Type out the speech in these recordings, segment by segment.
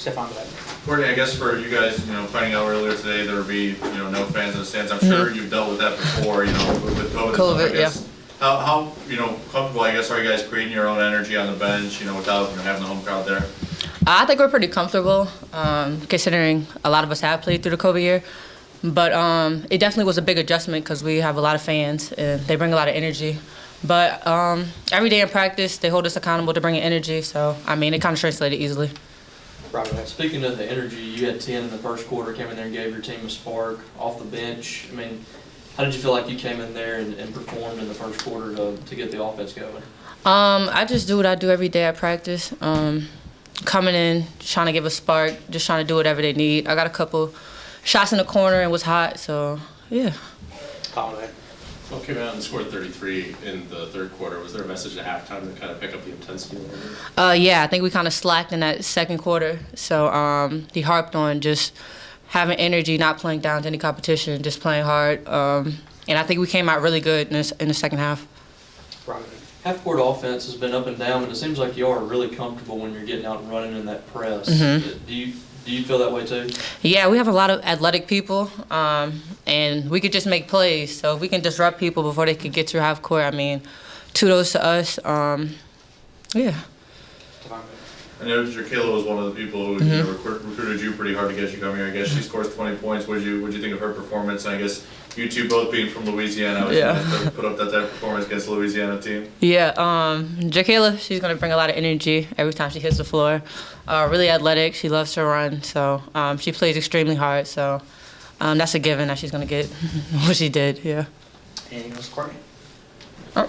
Stefan, go ahead. Courtney, I guess for you guys, finding out earlier today there would be, no fans in the stands. I'm sure you've dealt with that before, with COVID. And stuff, I guess. How comfortable, I guess, are you guys creating your own energy on the bench, without having the home crowd there? I think we're pretty comfortable, considering a lot of us have played through the COVID year. But it definitely was a big adjustment because we have a lot of fans and they bring a lot of energy. But every day in practice, they hold us accountable to bringing energy. So, it kind of translated easily. Robert. Speaking of the energy, you had 10 in the first quarter, came in there and gave your team a spark off the bench. How did you feel like you came in there and performed in the first quarter to get the offense going? I just do what I do every day at practice. Coming in, trying to give a spark, just trying to do whatever they need. I got a couple shots in the corner and was hot, so yeah. Colin, Well, came out and scored 33 in the third quarter. Was there a message at halftime to kind of pick up the intensity a little bit? Yeah, I think we kind of slacked in that second quarter. So he harped on just having energy, not playing down to any competition, just playing hard. And I think we came out really good in the second half. Robert. Half-court offense has been up and down, but it seems like you are really comfortable when you're getting out and running in that press. Do you feel that way too? Yeah, we have a lot of athletic people, and we could just make plays. So if we can disrupt people before they could get through half court, kudos to us. Yeah. I know Jacayla was one of the people who recruited you pretty hard to get you coming here. I guess she scores 20 points. What'd you think of her performance? And I guess you two both being from Louisiana, put up that type of performance against the Louisiana team. Yeah, Jacayla, she's gonna bring a lot of energy every time she hits the floor. Really athletic. She loves to run, so she plays extremely hard. So that's a given that she's gonna get what she did. Yeah. Anything else, Courtney? A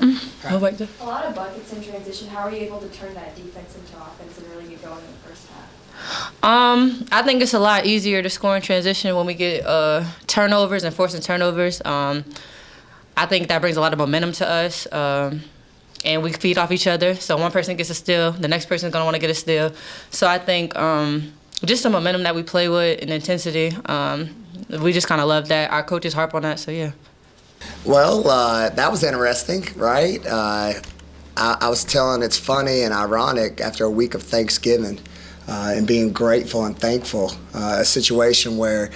lot of buckets in transition. How are you able to turn that defense into offense and really get going in the first half? I think it's a lot easier to score in transition when we get turnovers and forcing turnovers. I think that brings a lot of momentum to us, and we feed off each other. So one person gets a steal, the next person's gonna want to get a steal. So I think just the momentum that we play with and intensity, we just kind of love that. Our coaches harp on that, so yeah. Well, that was interesting, right? I was telling it's funny and ironic after a week of Thanksgiving and being grateful and thankful. A situation where,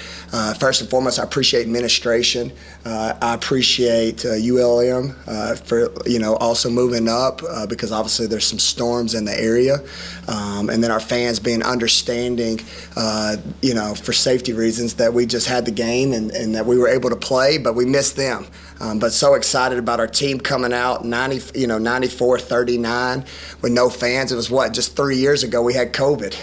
first and foremost, I appreciate administration. I appreciate ULM for also moving up because obviously there's some storms in the area, and then our fans being understanding, for safety reasons that we just had the game and that we were able to play, but we missed them. But so excited about our team coming out 94-39 with no fans. It was just 3 years ago we had COVID,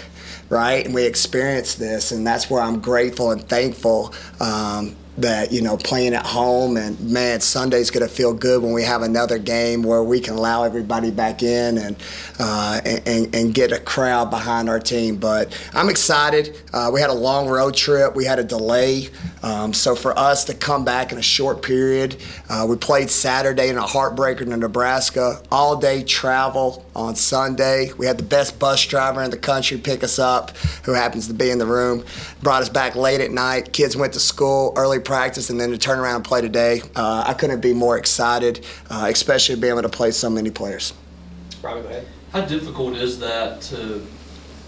right? And we experienced this, and that's where I'm grateful and thankful that playing at home, and man, Sunday's gonna feel good when we have another game where we can allow everybody back in and get a crowd behind our team. But I'm excited. We had a long road trip. We had a delay. So for us to come back in a short period, we played Saturday in a heartbreaker in Nebraska, all day travel on Sunday. We had the best bus driver in the country pick us up, who happens to be in the room, brought us back late at night. Kids went to school, early practice, and then to turn around and play today. I couldn't be more excited, especially being able to play so many players. Robert, go ahead. How difficult is that to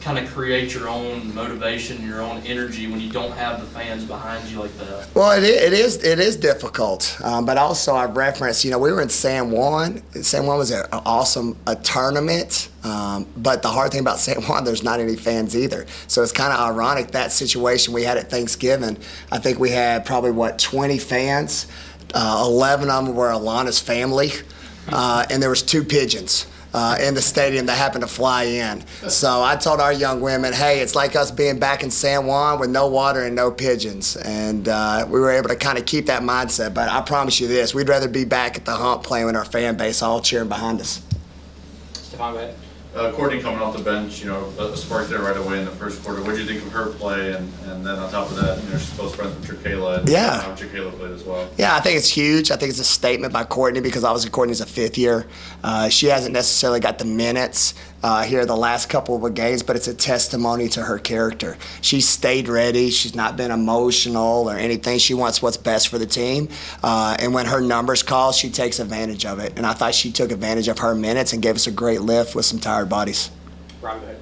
kind of create your own motivation, your own energy when you don't have the fans behind you like that? Well, it is difficult, but also I referenced, we were in San Juan. San Juan was an awesome tournament, but the hard thing about San Juan, there's not any fans either. So it's kind of ironic, that situation we had at Thanksgiving. I think we had probably, 20 fans. 11 of them were Alana's family, and there was 2 pigeons in the stadium that happened to fly in. So I told our young women, hey, it's like us being back in San Juan with no water and no pigeons. And we were able to kind of keep that mindset. But I promise you this, we'd rather be back at the hump playing with our fan base all cheering behind us. Stefan, go ahead. Courtney coming off the bench, a spark there right away in the first quarter. What did you think of her play? And then on top of that, she's close friends with Jacayla, and how Jacayla played as well. Yeah, I think it's huge. I think it's a statement by Courtney because obviously Courtney's a 5th year. She hasn't necessarily got the minutes here the last couple of games, but it's a testimony to her character. She's stayed ready. She's not been emotional or anything. She wants what's best for the team. And when her numbers call, she takes advantage of it. And I thought she took advantage of her minutes and gave us a great lift with some tired bodies. Robert, go ahead.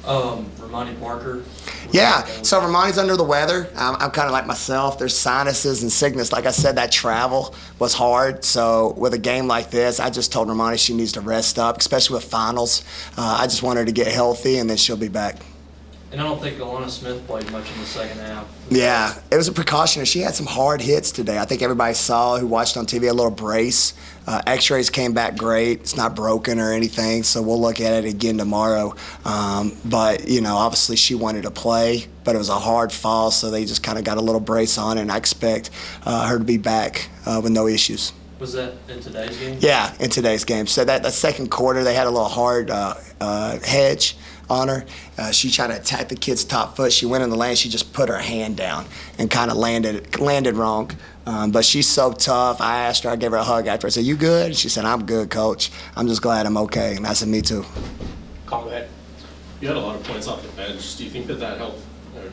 Ramani Parker. Yeah, so Ramani's under the weather. I'm kind of like myself. There's sinuses and sickness. Like I said, that travel was hard. So with a game like this, I just told Ramani she needs to rest up, especially with finals. I just want her to get healthy, and then she'll be back. And I don't think Alana Smith played much in the second half. Yeah, it was a precaution. She had some hard hits today. I think everybody saw who watched on TV a little brace. X-rays came back great. It's not broken or anything, so we'll look at it again tomorrow. But, you know, obviously she wanted to play, but it was a hard fall, so they just kind of got a little brace on, and I expect her to be back with no issues. Was that in today's game? Yeah, in today's game. So that second quarter, they had a little hard hedge on her. She tried to attack the kid's top foot. She went in the lane. She just put her hand down and kind of landed wrong. But she's so tough. I asked her, I gave her a hug after. I said, "You good?" She said, "I'm good, Coach. I'm just glad I'm okay." And I said, "Me too." Call, go ahead. You had a lot of points off the bench. Do you think that helped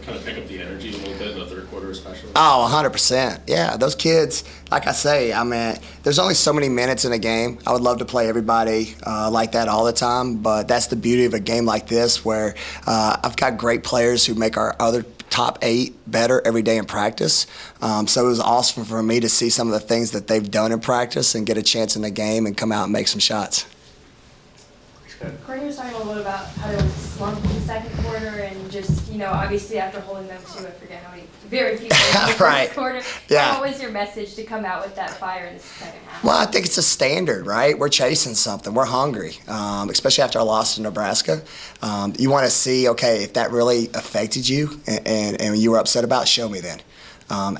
kind of pick up the energy a little bit in the third quarter especially? Oh, 100%. Yeah, those kids, like I say, I mean, there's only so many minutes in a game. I would love to play everybody like that all the time, but that's the beauty of a game like this where I've got great players who make our other top 8 better every day in practice. So it was awesome for me to see some of the things that they've done in practice and get a chance in the game and come out and make some shots. Courtney was talking a little bit about how there was a slump in the second quarter and just, you know, obviously after holding them to, I forget how many, very few points in the Right. first quarter. Yeah. What was your message to come out with that fire in the second half? Well, I think it's a standard, right? We're chasing something. We're hungry, especially after our loss to Nebraska. You want to see, okay, if that really affected you and you were upset about it, show me then.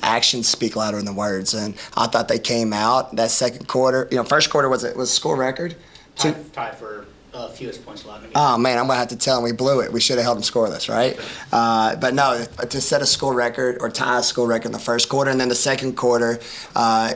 Actions speak louder than words, and I thought they came out that second quarter. You know, first quarter was score record. Tied for fewest points allowed in the game. Oh man, I'm gonna have to tell him we blew it. We should have held them scoreless, right? But no, to set a score record or tie a score record in the first quarter, and then the second quarter,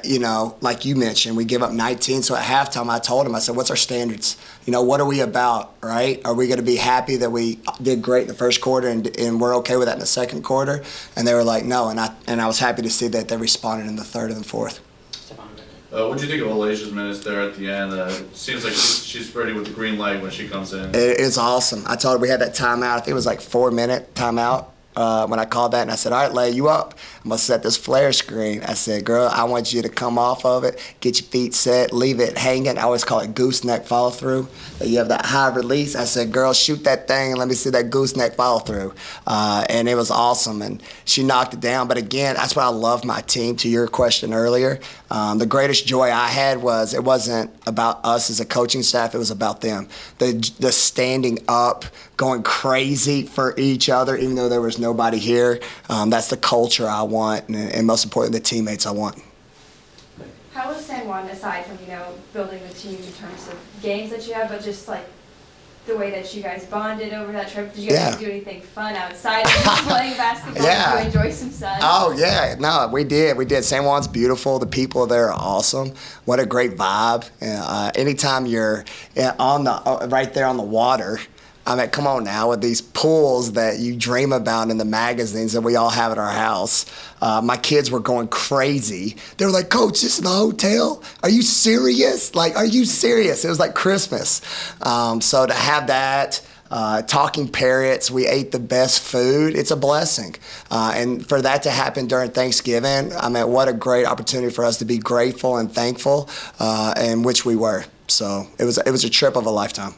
you know, like you mentioned, we give up 19. So at halftime, I told him, I said, "What's our standards? You know, what are we about, right? Are we gonna be happy that we did great in the first quarter and we're okay with that in the second quarter?" And they were like, "No," and I was happy to see that they responded in the third and the fourth. Stefan, go ahead. What do you think of Alasia's minutes there at the end? It seems like she's ready with the green light when she comes in. It's awesome. I told her we had that timeout. I think it was like 4-minute timeout when I called that, and I said, "All right, lay you up. I'm gonna set this flare screen." I said, "Girl, I want you to come off of it, get your feet set, leave it hanging." I always call it gooseneck follow through. You have that high release. I said, "Girl, shoot that thing and let me see that gooseneck follow through." And it was awesome, and she knocked it down. But again, that's why I love my team. To your question earlier, the greatest joy I had was it wasn't about us as a coaching staff. It was about them. The standing up, going crazy for each other, even though there was nobody here. That's the culture I want, and most importantly, the teammates I want. How was San Juan, aside from, you know, building the team in terms of games that you have, but just like the way that you guys bonded over that trip? Did you guys do anything fun outside of just playing basketball? Yeah. Did you enjoy some sun? Oh, yeah. No, we did. San Juan's beautiful. The people there are awesome. What a great vibe. Anytime you're right there on the water, I mean, come on now, with these pools that you dream about in the magazines that we all have at our house. My kids were going crazy. They were like, "Coach, this is the hotel? Are you serious? Like, are you serious?" It was like Christmas. So to have that, talking parrots, we ate the best food. It's a blessing. And for that to happen during Thanksgiving, I mean, what a great opportunity for us to be grateful and thankful, and which we were. So it was a trip of a lifetime.